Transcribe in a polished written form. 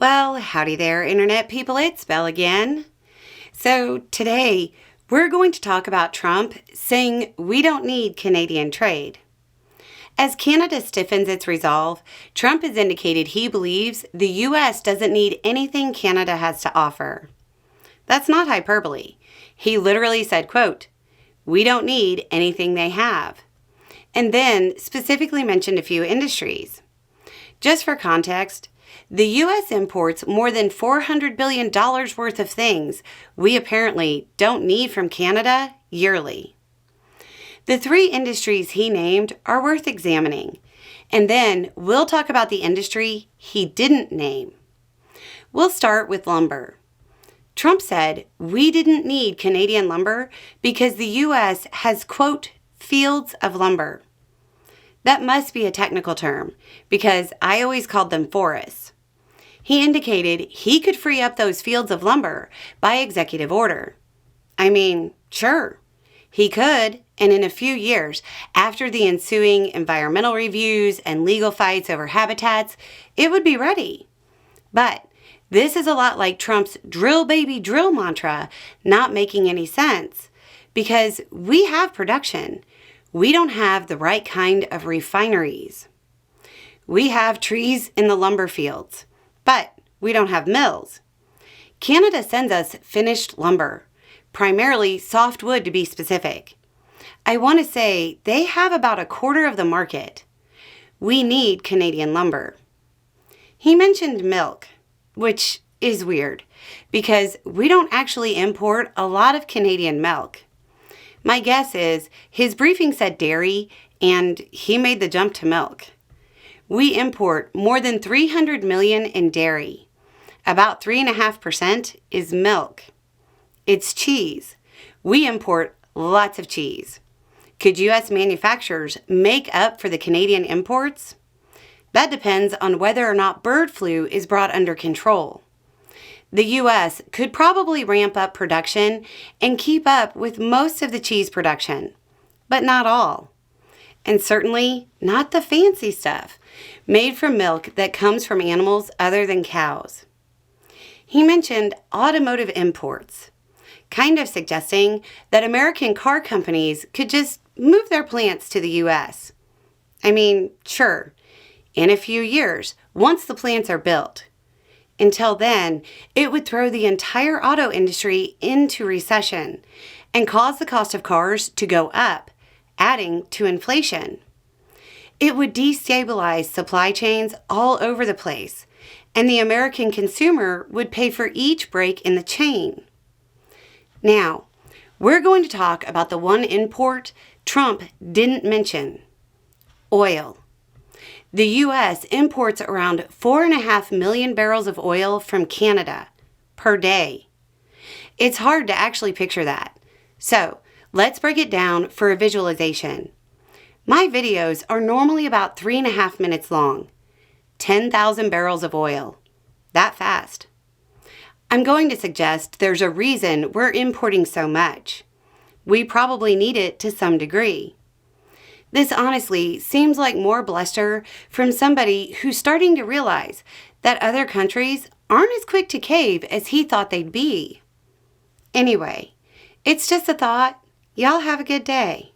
Well, howdy there, Internet people. It's Belle again. So today, we're going to talk about Trump saying we don't need Canadian trade. As Canada stiffens its resolve, Trump has indicated he believes the U.S. doesn't need anything Canada has to offer. That's not hyperbole. He literally said, quote, "We don't need anything they have," and then specifically mentioned a few industries. Just for context, the U.S. imports more than $400 billion worth of things we apparently don't need from Canada yearly. The three industries he named are worth examining, and then we'll talk about the industry he didn't name. We'll start with lumber. Trump said we didn't need Canadian lumber because the U.S. has, quote, fields of lumber. That must be a technical term because I always called them forests. He indicated he could free up those fields of lumber by executive order. I mean, sure, he could, and in a few years, after the ensuing environmental reviews and legal fights over habitats, it would be ready. But this is a lot like Trump's drill baby drill mantra not making any sense because we have production. We don't have the right kind of refineries. We have trees in the lumber fields, but we don't have mills. Canada sends us finished lumber, primarily softwood to be specific. I want to say they have about a quarter of the market. We need Canadian lumber. He mentioned milk, which is weird because we don't actually import a lot of Canadian milk. My guess is his briefing said dairy and he made the jump to milk. We import more than $300 million in dairy. About 3.5% is milk. It's cheese. We import lots of cheese. Could U.S. manufacturers make up for the Canadian imports? That depends on whether or not bird flu is brought under control. The U.S. could probably ramp up production and keep up with most of the cheese production, but not all. And certainly not the fancy stuff made from milk that comes from animals other than cows. He mentioned automotive imports, kind of suggesting that American car companies could just move their plants to the U.S. I mean, sure, in a few years, once the plants are built. Until then, it would throw the entire auto industry into recession and cause the cost of cars to go up, adding to inflation. It would destabilize supply chains all over the place, and the American consumer would pay for each break in the chain. Now, we're going to talk about the one import Trump didn't mention: oil. The U.S. imports around 4.5 million barrels of oil from Canada per day. It's hard to actually picture that. So let's break it down for a visualization. My videos are normally about 3.5 minutes long. 10,000 barrels of oil. That fast. I'm going to suggest there's a reason we're importing so much. We probably need it to some degree. This honestly seems like more bluster from somebody who's starting to realize that other countries aren't as quick to cave as he thought they'd be. Anyway, it's just a thought. Y'all have a good day.